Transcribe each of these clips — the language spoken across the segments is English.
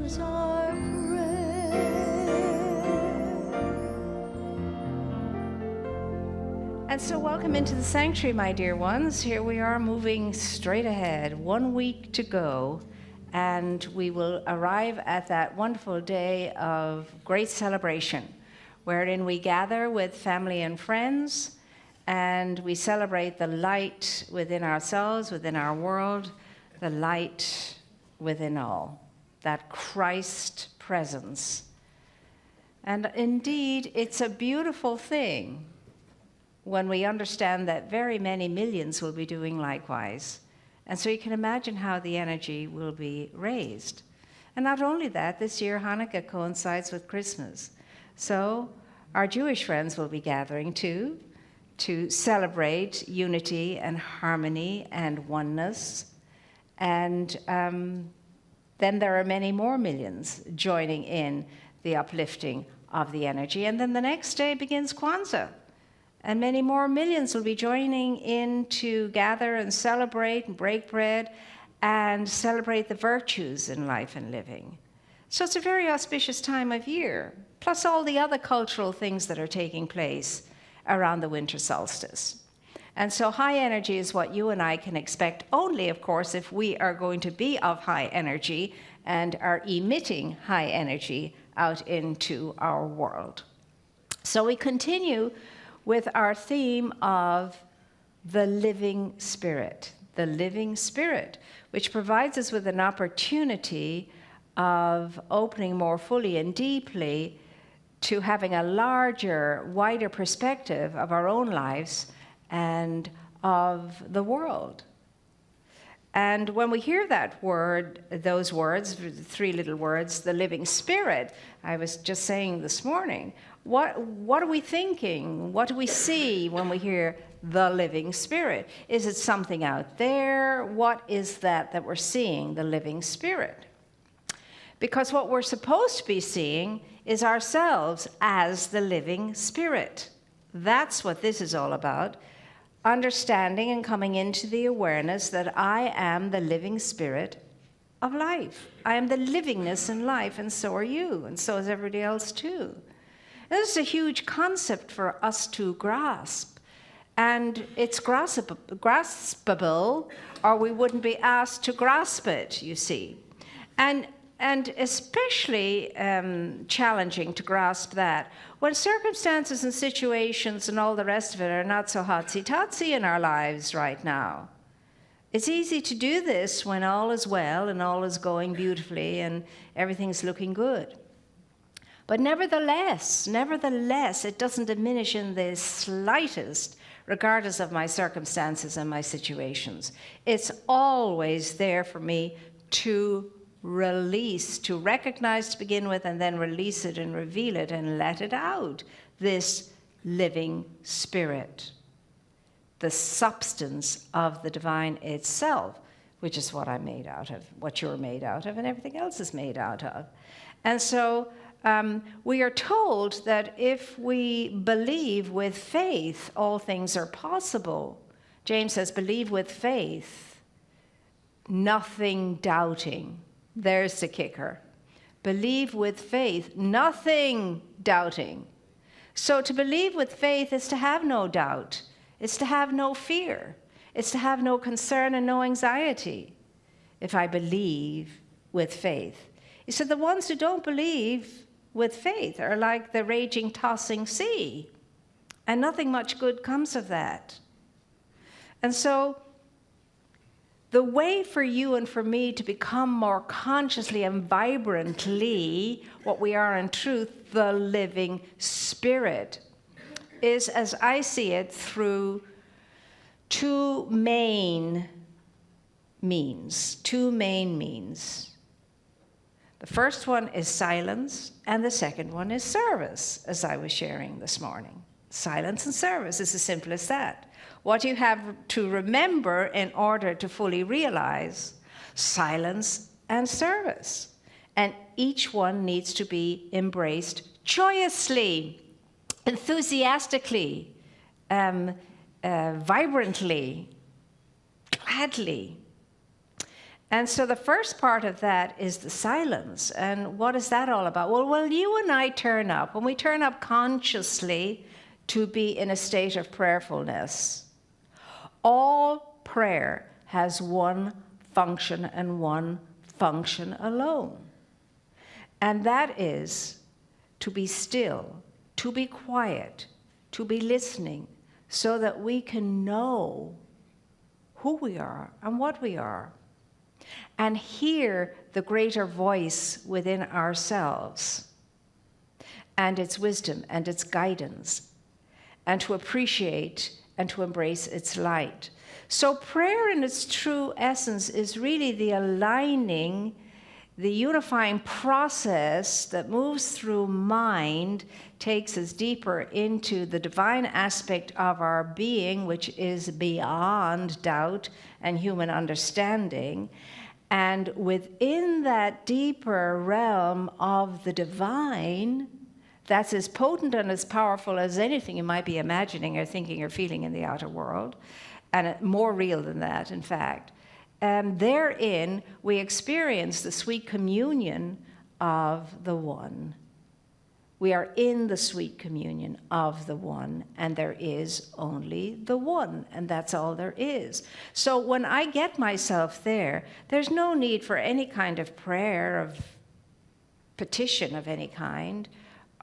was our prayer. And so welcome into the sanctuary, my dear ones. Here we are moving straight ahead, 1 week to go, and we will arrive at that wonderful day of great celebration, wherein we gather with family and friends, and we celebrate the light within ourselves, within our world, the light within all, that Christ presence. And indeed, it's a beautiful thing when we understand that very many millions will be doing likewise. And so you can imagine how the energy will be raised. And not only that, this year Hanukkah coincides with Christmas. So our Jewish friends will be gathering too, to celebrate unity and harmony and oneness. And then there are many more millions joining in the uplifting of the energy. And then the next day begins Kwanzaa. And many more millions will be joining in to gather and celebrate and break bread and celebrate the virtues in life and living. So it's a very auspicious time of year, plus all the other cultural things that are taking place around the winter solstice. And so high energy is what you and I can expect only, of course, if we are going to be of high energy and are emitting high energy out into our world. So we continue with our theme of the living spirit, which provides us with an opportunity of opening more fully and deeply to having a larger, wider perspective of our own lives and of the world. And when we hear that word, those words, three little words, the living spirit, I was just saying this morning, what are we thinking? What do we see when we hear the living spirit? Is it something out there? What is that we're seeing, the living spirit? Because what we're supposed to be seeing is ourselves as the living spirit. That's what this is all about. Understanding and coming into the awareness that I am the living spirit of life. I am the livingness in life, and so are you, and so is everybody else too. And this is a huge concept for us to grasp. And it's graspable, or we wouldn't be asked to grasp it, you see. And especially challenging to grasp that when circumstances and situations and all the rest of it are not so hotsy-totsy in our lives right now. It's easy to do this when all is well and all is going beautifully and everything's looking good. But nevertheless, it doesn't diminish in the slightest, regardless of my circumstances and my situations. It's always there for me to release, to recognize to begin with, and then release it and reveal it and let it out. This living spirit, the substance of the divine itself, which is what I'm made out of, what you're made out of, and everything else is made out of. And so we are told that if we believe with faith, all things are possible. James says, believe with faith, nothing doubting. There's the kicker. Believe with faith, nothing doubting. So to believe with faith is to have no doubt. It's to have no fear. It's to have no concern and no anxiety. If I believe with faith. He said the ones who don't believe with faith are like the raging, tossing sea. And nothing much good comes of that. And so the way for you and for me to become more consciously and vibrantly what we are in truth, the living spirit, is, as I see it, through two main means. The first one is silence, and the second one is service, as I was sharing this morning. Silence and service is as simple as that. What you have to remember in order to fully realize silence and service. And each one needs to be embraced joyously, enthusiastically, vibrantly, gladly. And so the first part of that is the silence. And what is that all about? Well, when you and I turn up, when we turn up consciously to be in a state of prayerfulness, all prayer has one function and one function alone. And that is to be still, to be quiet, to be listening, so that we can know who we are and what we are, and hear the greater voice within ourselves and its wisdom and its guidance, and to appreciate and to embrace its light. So prayer in its true essence is really the aligning, the unifying process that moves through mind, takes us deeper into the divine aspect of our being, which is beyond doubt and human understanding. And within that deeper realm of the divine, that's as potent and as powerful as anything you might be imagining or thinking or feeling in the outer world, and more real than that, in fact. And therein, we experience the sweet communion of the One. We are in the sweet communion of the One, and there is only the One, and that's all there is. So when I get myself there, there's no need for any kind of prayer, of petition of any kind,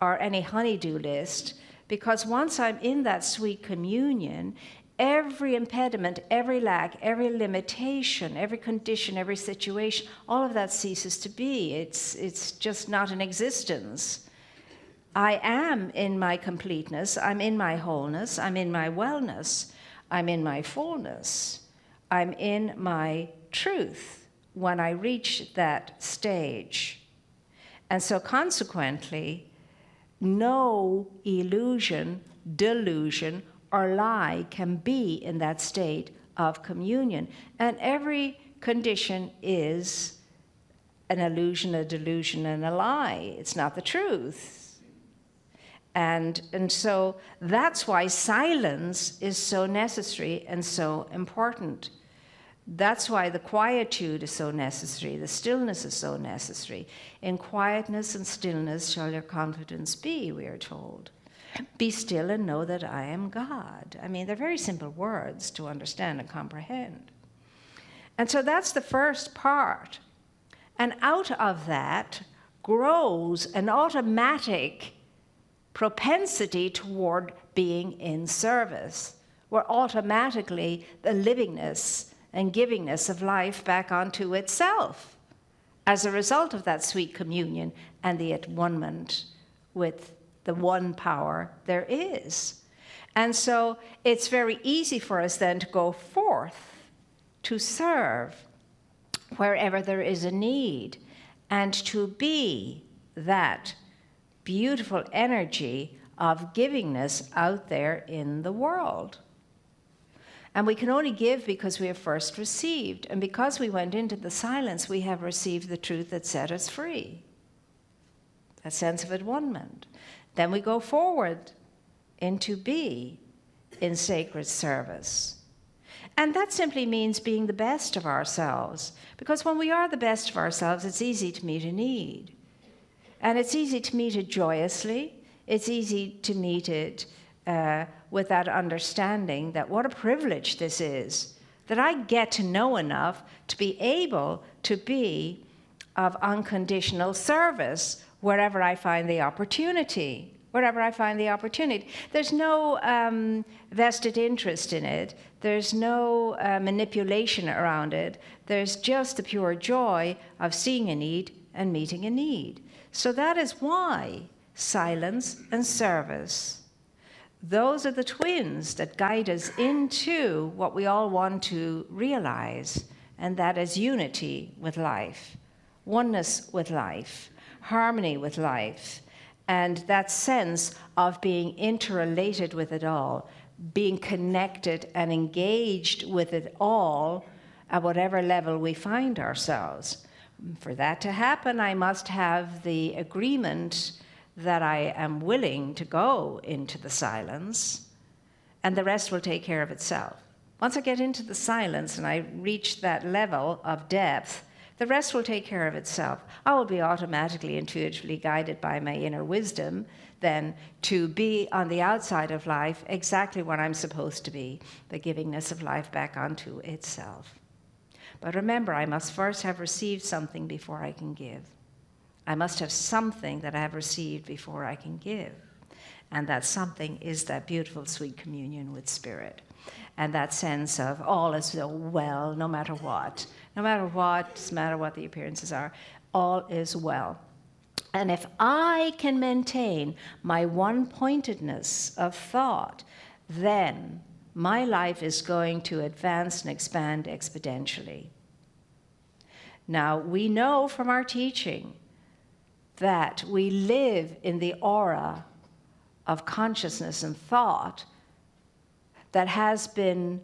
or any honey-do list, because once I'm in that sweet communion, every impediment, every lack, every limitation, every condition, every situation, all of that ceases to be. It's just not in existence. I am in my completeness, I'm in my wholeness, I'm in my wellness, I'm in my fullness, I'm in my truth when I reach that stage. And so consequently, no illusion, delusion, or lie can be in that state of communion. And every condition is an illusion, a delusion, and a lie. It's not the truth. And so that's why silence is so necessary and so important. That's why the quietude is so necessary, the stillness is so necessary. In quietness and stillness shall your confidence be, we are told. Be still and know that I am God. I mean, they're very simple words to understand and comprehend. And so that's the first part. And out of that grows an automatic propensity toward being in service, where automatically the livingness and givingness of life back onto itself as a result of that sweet communion and the at-one-ment with the one power there is. And so it's very easy for us then to go forth to serve wherever there is a need and to be that beautiful energy of givingness out there in the world. And we can only give because we have first received. And because we went into the silence, we have received the truth that set us free. That sense of at-one-ment. Then we go forward into be in sacred service. And that simply means being the best of ourselves. Because when we are the best of ourselves, it's easy to meet a need. And it's easy to meet it joyously. It's easy to meet it with that understanding that what a privilege this is, that I get to know enough to be able to be of unconditional service wherever I find the opportunity. Wherever I find the opportunity. There's no vested interest in it. There's no manipulation around it. There's just the pure joy of seeing a need and meeting a need. So that is why silence and service, those are the twins that guide us into what we all want to realize, and that is unity with life, oneness with life, harmony with life, and that sense of being interrelated with it all, being connected and engaged with it all at whatever level we find ourselves. For that to happen, I must have the agreement that I am willing to go into the silence, and the rest will take care of itself. Once I get into the silence and I reach that level of depth The rest will take care of itself. I will be automatically, intuitively guided by my inner wisdom then to be on the outside of life exactly what I'm supposed to be, the givingness of life back onto itself. But remember, I must first have received something before I can give. I must have something that I have received before I can give. And that something is that beautiful sweet communion with Spirit. And that sense of all is well, no matter what. No matter what, doesn't matter what the appearances are, all is well. And if I can maintain my one-pointedness of thought, then my life is going to advance and expand exponentially. Now, we know from our teaching that we live in the aura of consciousness and thought that has been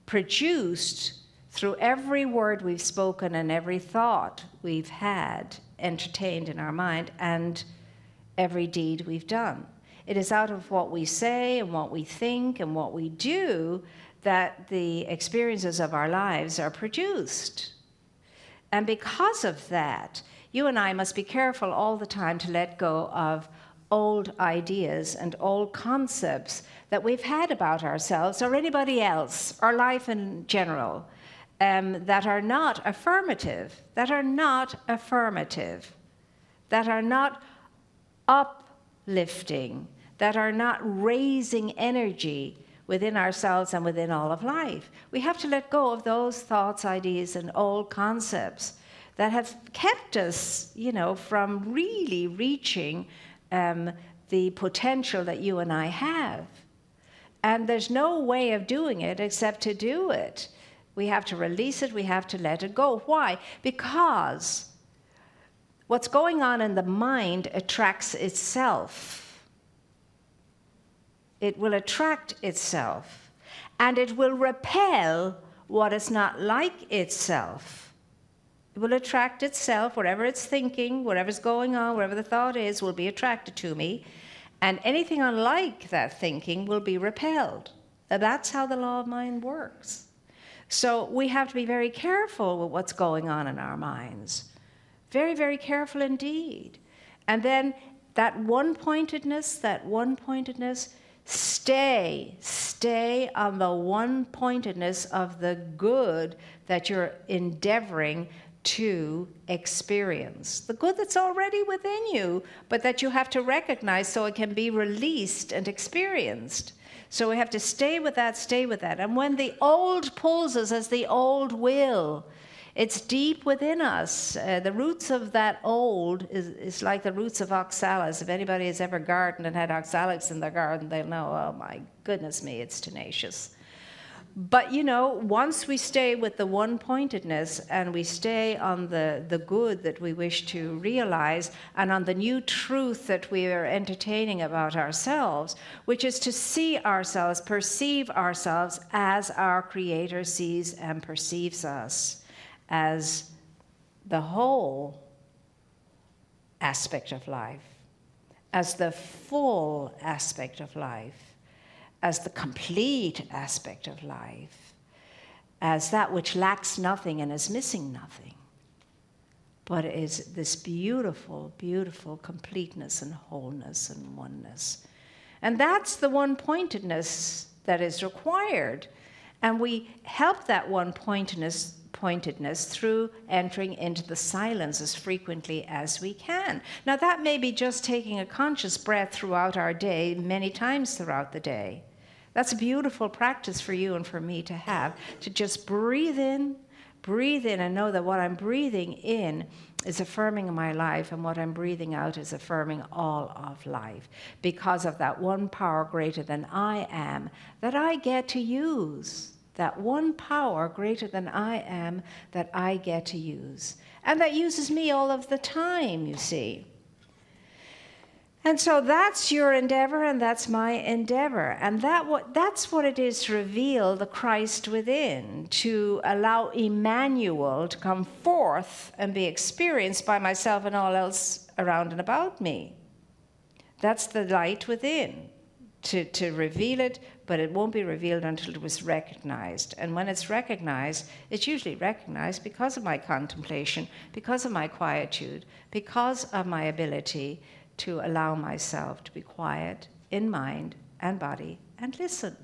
produced through every word we've spoken and every thought we've had entertained in our mind and every deed we've done. It is out of what we say and what we think and what we do that the experiences of our lives are produced. And because of that, you and I must be careful all the time to let go of old ideas and old concepts that we've had about ourselves or anybody else, or life in general, that are not affirmative, that are not uplifting, that are not raising energy within ourselves and within all of life. We have to let go of those thoughts, ideas, and old concepts that have kept us, from really reaching the potential that you and I have. And there's no way of doing it except to do it. We have to release it, we have to let it go. Why? Because what's going on in the mind attracts itself. It will attract itself, and it will repel what is not like itself. It will attract itself, whatever it's thinking, whatever's going on, whatever the thought is, will be attracted to me, and anything unlike that thinking will be repelled. That's how the law of mind works. So we have to be very careful with what's going on in our minds. Very, very careful indeed. And then that one-pointedness, stay on the one-pointedness of the good that you're endeavoring to experience. The good that's already within you, but that you have to recognize so it can be released and experienced. So we have to stay with that. And when the old pulls us as the old will, it's deep within us. The roots of that old is like the roots of oxalis. If anybody has ever gardened and had oxalics in their garden, they'll know, oh my goodness me, it's tenacious. But once we stay with the one-pointedness and we stay on the good that we wish to realize and on the new truth that we are entertaining about ourselves, which is to see ourselves, perceive ourselves as our Creator sees and perceives us, as the whole aspect of life, as the full aspect of life, as the complete aspect of life, as that which lacks nothing and is missing nothing, but is this beautiful, beautiful completeness and wholeness and oneness. And that's the one-pointedness that is required. And we help that one-pointedness through entering into the silence as frequently as we can. Now, that may be just taking a conscious breath throughout our day, many times throughout the day. That's a beautiful practice for you and for me to have, to just breathe in and know that what I'm breathing in is affirming my life, and what I'm breathing out is affirming all of life, because of that one power greater than I am that I get to use. That one power greater than I am that I get to use. And that uses me all of the time, you see. And so that's your endeavor and that's my endeavor. And that's what it is to reveal the Christ within, to allow Emmanuel to come forth and be experienced by myself and all else around and about me. That's the light within, to reveal it, but it won't be revealed until it was recognized. And when it's recognized, it's usually recognized because of my contemplation, because of my quietude, because of my ability to allow myself to be quiet in mind and body and listen.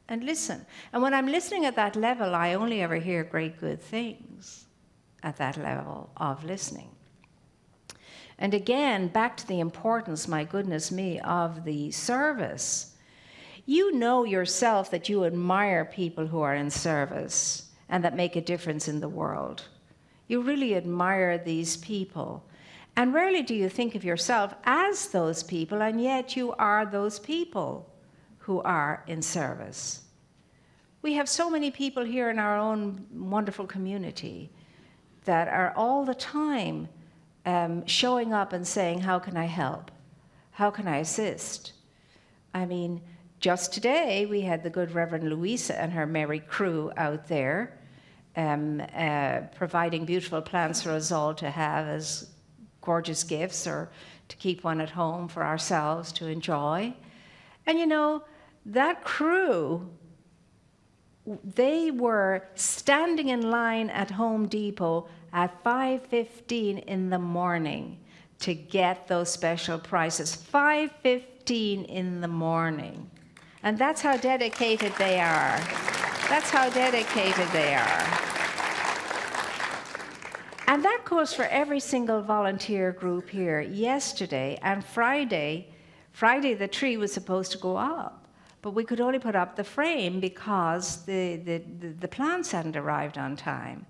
And listen. And when I'm listening at that level, I only ever hear great good things at that level of listening. And again, back to the importance, my goodness me, of the service. You know yourself that you admire people who are in service and that make a difference in the world. You really admire these people. And rarely do you think of yourself as those people, and yet you are those people who are in service. We have so many people here in our own wonderful community that are all the time showing up and saying, how can I help? How can I assist? I mean, just today we had the good Reverend Louisa and her merry crew out there providing beautiful plants for us all to have as gorgeous gifts or to keep one at home for ourselves to enjoy. And you know, that crew, they were standing in line at Home Depot at 5:15 in the morning to get those special prices. 5:15 in the morning. And that's how dedicated they are. That's how dedicated they are. And that goes for every single volunteer group here. Yesterday and Friday the tree was supposed to go up, but we could only put up the frame because the plants hadn't arrived on time.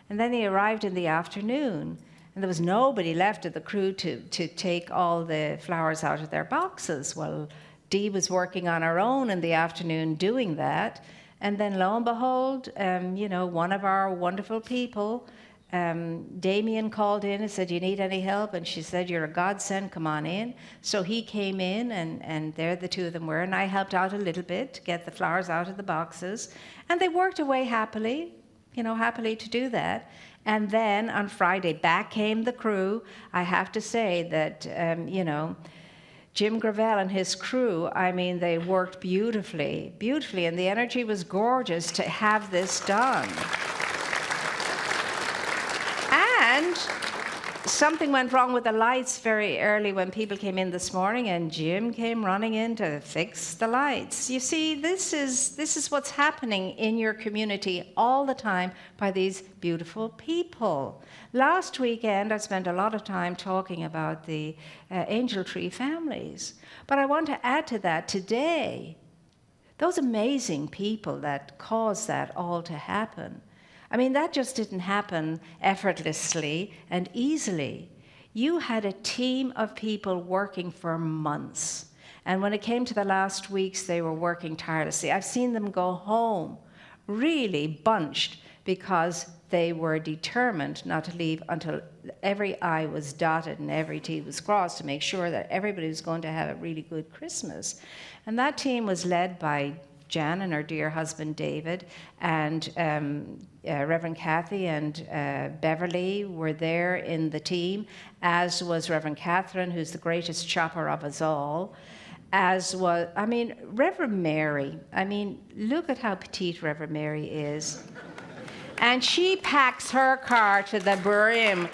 And then they arrived in the afternoon, and there was nobody left of the crew to take all the flowers out of their boxes. Well, Dee was working on her own in the afternoon doing that, and then lo and behold, one of our wonderful people, Damien, called in and said, "You need any help?" And she said, "You're a godsend, come on in." So he came in, and there the two of them were, and I helped out a little bit to get the flowers out of the boxes, and they worked away happily to do that. And then on Friday, back came the crew. I have to say that, Jim Gravel and his crew, I mean, they worked beautifully, and the energy was gorgeous to have this done. And something went wrong with the lights very early when people came in this morning, and Jim came running in to fix the lights. You see, this is what's happening in your community all the time by these beautiful people. Last weekend, I spent a lot of time talking about the Angel Tree families. But I want to add to that today, those amazing people that caused that all to happen. I mean, that just didn't happen effortlessly and easily. You had a team of people working for months. And when it came to the last weeks, they were working tirelessly. I've seen them go home really bunched because they were determined not to leave until every I was dotted and every T was crossed to make sure that everybody was going to have a really good Christmas. And that team was led by Jan and her dear husband David, and Reverend Kathy and Beverly were there in the team, as was Reverend Catherine, who's the greatest chopper of us all, as was, Reverend Mary. Look at how petite Reverend Mary is. And she packs her car to the brim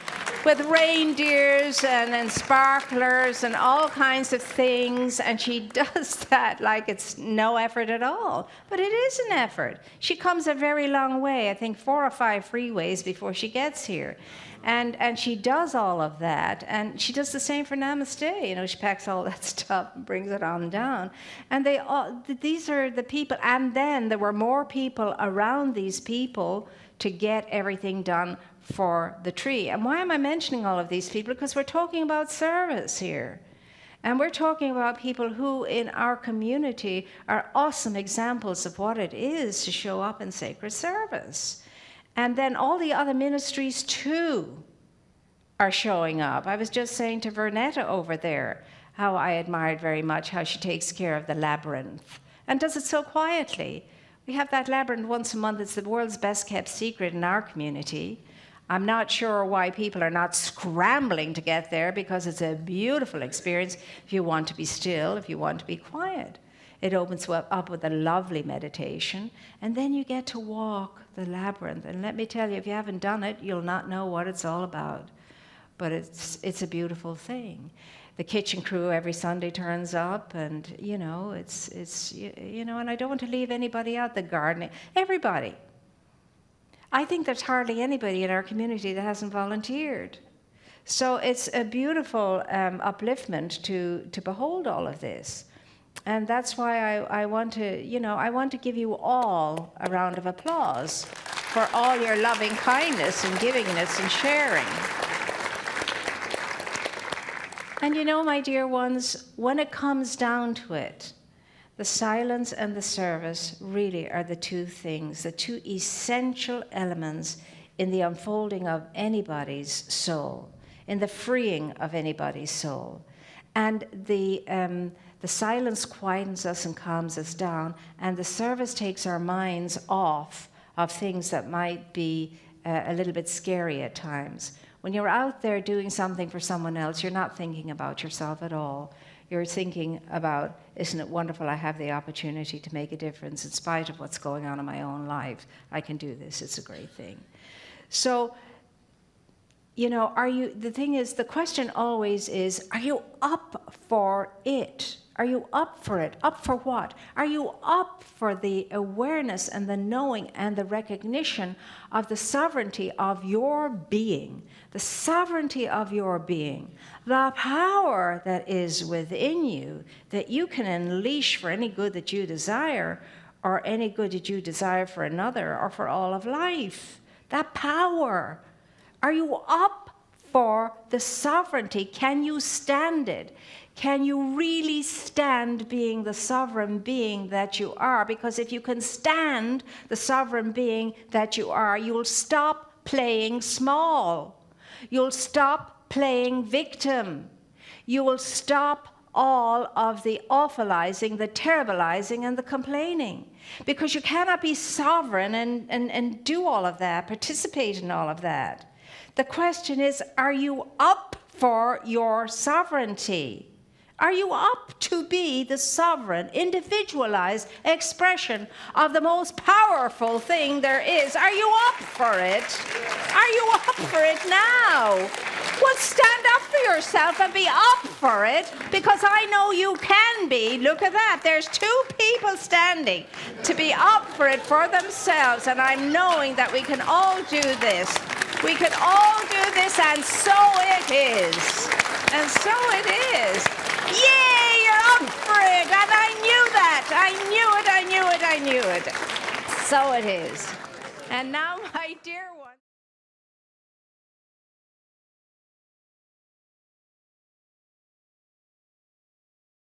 with reindeers and sparklers and all kinds of things, and she does that like it's no effort at all. But it is an effort. She comes a very long way, I think 4 or 5 freeways before she gets here. And she does all of that, and she does the same for Namaste. She packs all that stuff and brings it on down. And these are the people, and then there were more people around these people to get everything done for the tree. And why am I mentioning all of these people? Because we're talking about service here. And we're talking about people who in our community are awesome examples of what it is to show up in sacred service. And then all the other ministries too are showing up. I was just saying to Vernetta over there how I admired very much how she takes care of the labyrinth and does it so quietly. We have that labyrinth once a month. It's the world's best kept secret in our community. I'm not sure why people are not scrambling to get there, because it's a beautiful experience if you want to be still, if you want to be quiet. It opens up with a lovely meditation, and then you get to walk the labyrinth. And let me tell you, if you haven't done it, you'll not know what it's all about. But it's a beautiful thing. The kitchen crew every Sunday turns up, and and I don't want to leave anybody out. The gardening, everybody. I think there's hardly anybody in our community that hasn't volunteered. So it's a beautiful upliftment to behold all of this. And that's why I want to give you all a round of applause for all your loving kindness and givingness and sharing. And my dear ones, when it comes down to it, the silence and the service really are the two things, the two essential elements in the unfolding of anybody's soul, in the freeing of anybody's soul. And the silence quietens us and calms us down, and the service takes our minds off of things that might be a little bit scary at times. When you're out there doing something for someone else, you're not thinking about yourself at all. You're thinking about, isn't it wonderful I have the opportunity to make a difference in spite of what's going on in my own life. I can do this. It's a great thing. So, the thing is, the question always is, are you up for it? Are you up for it? Up for what? Are you up for the awareness and the knowing and the recognition of the sovereignty of your being, the sovereignty of your being, the power that is within you that you can unleash for any good that you desire, or any good that you desire for another or for all of life? That power. Are you up for the sovereignty? Can you stand it? Can you really stand being the sovereign being that you are? Because if you can stand the sovereign being that you are, you'll stop playing small. You'll stop playing victim. You will stop all of the awfulizing, the terribilizing, and the complaining. Because you cannot be sovereign and do all of that, participate in all of that. The question is, are you up for your sovereignty? Are you up to be the sovereign, individualized expression of the most powerful thing there is? Are you up for it? Are you up for it now? Well, stand up for yourself and be up for it, because I know you can be. Look at that. There's two people standing to be up for it for themselves, and I'm knowing that we can all do this. We can all do this, and so it is. And so it is. Yay, you're up for it. And I knew that. I knew it. So it is. And now, my dear